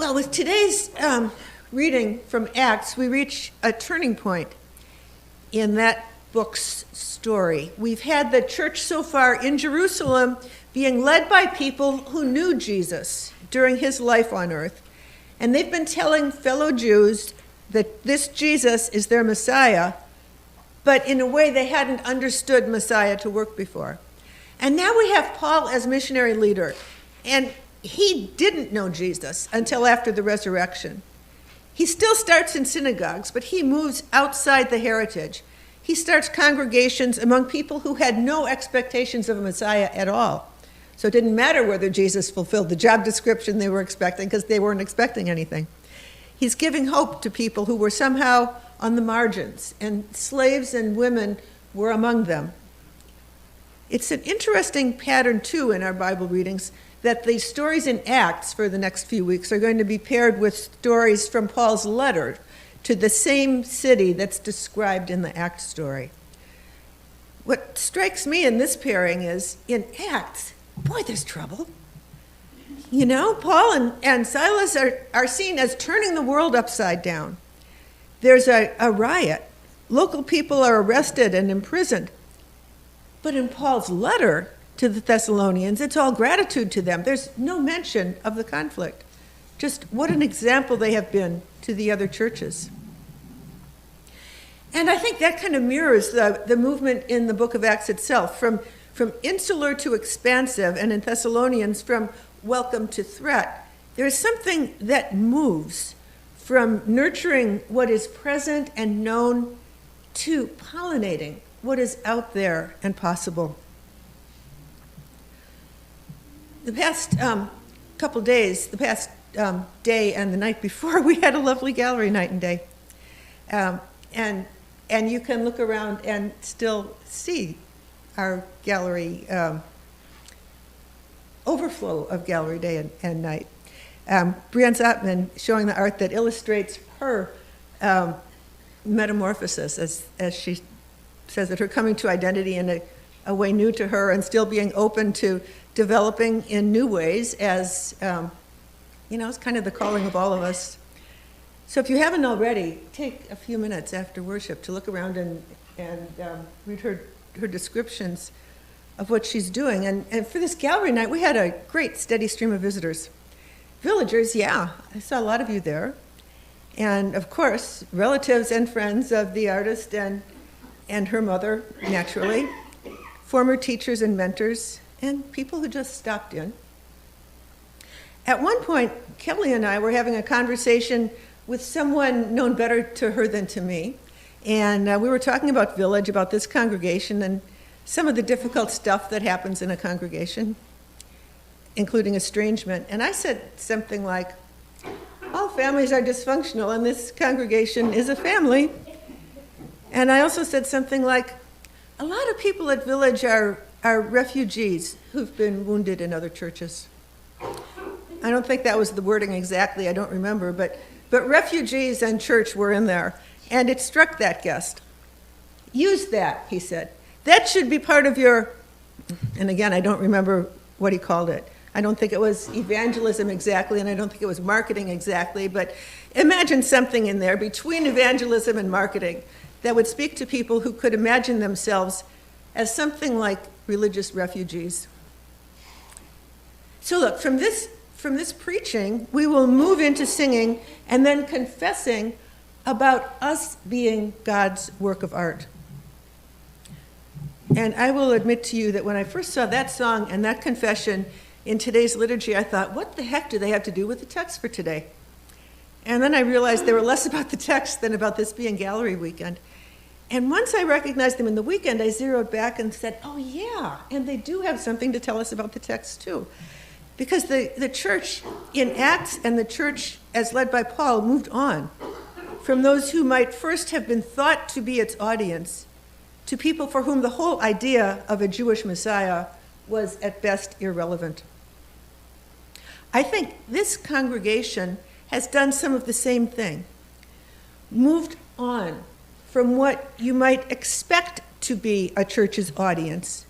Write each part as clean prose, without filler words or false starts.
Well, with today's reading from Acts, we reach a turning point in that book's story. We've had the church so far in Jerusalem being led by people who knew Jesus during his life on earth, and they've been telling fellow Jews that this Jesus is their Messiah, but in a way they hadn't understood Messiah to work before. And now we have Paul as missionary leader, and he didn't know Jesus until after the resurrection. He still starts in synagogues, but he moves outside the heritage. He starts congregations among people who had no expectations of a Messiah at all. So it didn't matter whether Jesus fulfilled the job description they were expecting, because they weren't expecting anything. He's giving hope to people who were somehow on the margins, and slaves and women were among them. It's an interesting pattern, too, in our Bible readings, that the stories in Acts for the next few weeks are going to be paired with stories from Paul's letter to the same city that's described in the Acts story. What strikes me in this pairing is, in Acts, boy, there's trouble. You know, Paul and Silas are seen as turning the world upside down. There's a riot. Local people are arrested and imprisoned. But in Paul's letter to the Thessalonians, it's all gratitude to them. There's no mention of the conflict. Just what an example they have been to the other churches. And I think that kind of mirrors the movement in the book of Acts itself, from insular to expansive, and in Thessalonians, from welcome to threat. There's something that moves from nurturing what is present and known to pollinating what is out there and possible. The past couple days, the past day and the night before, we had a lovely gallery night and day. And you can look around and still see our gallery overflow of gallery day and night. Brienne Zotman showing the art that illustrates her metamorphosis, as she says, that her coming to identity in a way new to her, and still being open to developing in new ways, as it's kind of the calling of all of us. So if you haven't already, take a few minutes after worship to look around and read her descriptions of what she's doing. And for this gallery night, we had a great steady stream of visitors. Villagers, yeah, I saw a lot of you there. And of course, relatives and friends of the artist and her mother, naturally. Former teachers and mentors, and people who just stopped in. At one point, Kelly and I were having a conversation with someone known better to her than to me. And we were talking about Village, about this congregation, and some of the difficult stuff that happens in a congregation, including estrangement. And I said something like, all families are dysfunctional, and this congregation is a family. And I also said something like, a lot of people at Village are refugees who've been wounded in other churches. I don't think that was the wording exactly, I don't remember, but refugees and church were in there. And it struck that guest. Use that, he said. That should be part of your, and again, I don't remember what he called it. I don't think it was evangelism exactly, and I don't think it was marketing exactly, but imagine something in there between evangelism and marketing that would speak to people who could imagine themselves as something like religious refugees. So look, from this preaching, we will move into singing and then confessing about us being God's work of art. And I will admit to you that when I first saw that song and that confession in today's liturgy, I thought, what the heck do they have to do with the text for today? And then I realized they were less about the text than about this being gallery weekend. And once I recognized them in the weekend, I zeroed back and said, oh yeah, and they do have something to tell us about the text too. Because the church in Acts and the church as led by Paul moved on from those who might first have been thought to be its audience to people for whom the whole idea of a Jewish Messiah was at best irrelevant. I think this congregation has done some of the same thing, moved on from what you might expect to be a church's audience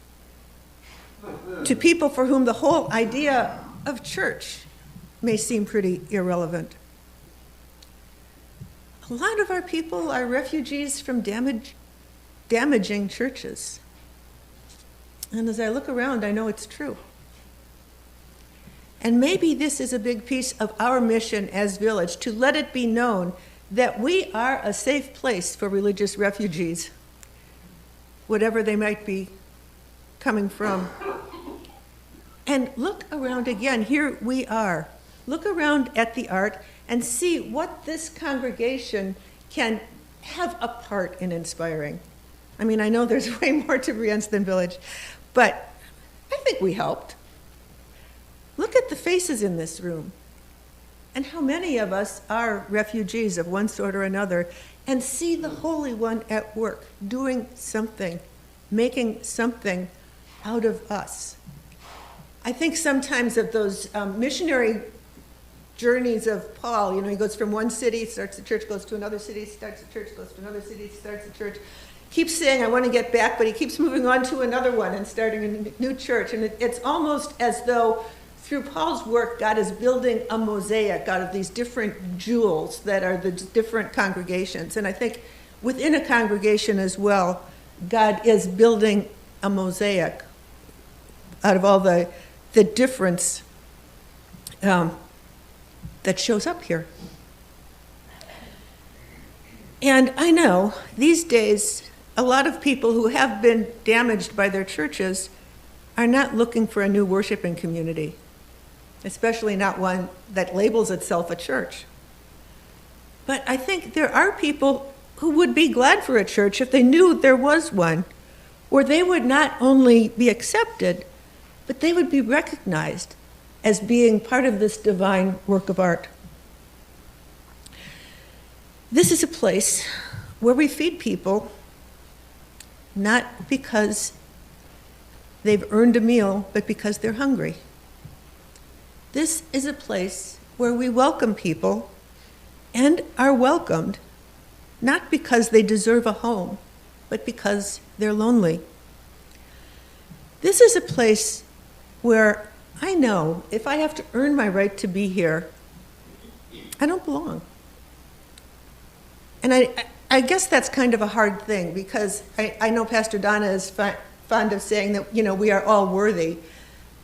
to people for whom the whole idea of church may seem pretty irrelevant. A lot of our people are refugees from damaging churches. And as I look around, I know it's true. And maybe this is a big piece of our mission as Village, to let it be known that we are a safe place for religious refugees, whatever they might be coming from. And look around again, here we are. Look around at the art and see what this congregation can have a part in inspiring. I mean, I know there's way more to Brienne's than Village, but I think we helped. Look at the faces in this room and how many of us are refugees of one sort or another, and see the Holy One at work, doing something, making something out of us. I think sometimes of those missionary journeys of Paul. You know, he goes from one city, starts a church, goes to another city, starts a church, goes to another city, starts a church. Keeps saying, I want to get back, but he keeps moving on to another one and starting a new church. And it's almost as though through Paul's work, God is building a mosaic out of these different jewels that are the different congregations. And I think within a congregation as well, God is building a mosaic out of all the difference that shows up here. And I know these days, a lot of people who have been damaged by their churches are not looking for a new worshiping community, especially not one that labels itself a church. But I think there are people who would be glad for a church if they knew there was one, where they would not only be accepted, but they would be recognized as being part of this divine work of art. This is a place where we feed people not because they've earned a meal, but because they're hungry. This is a place where we welcome people and are welcomed, not because they deserve a home, but because they're lonely. This is a place where I know if I have to earn my right to be here, I don't belong. And I guess that's kind of a hard thing, because I know Pastor Donna is fond of saying that, you know, we are all worthy.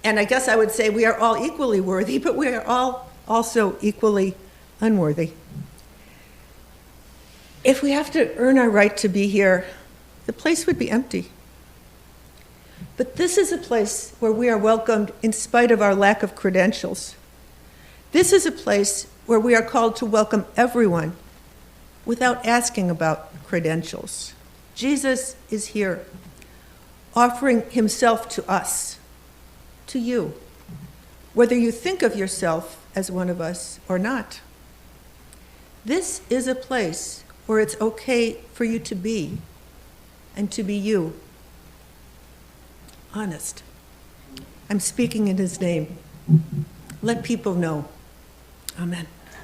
And I guess I would say we are all equally worthy, but we are all also equally unworthy. If we have to earn our right to be here, the place would be empty. But this is a place where we are welcomed in spite of our lack of credentials. This is a place where we are called to welcome everyone without asking about credentials. Jesus is here, offering himself to us, to you, whether you think of yourself as one of us or not. This is a place where it's okay for you to be, and to be you. Honest. I'm speaking in his name. Let people know. Amen.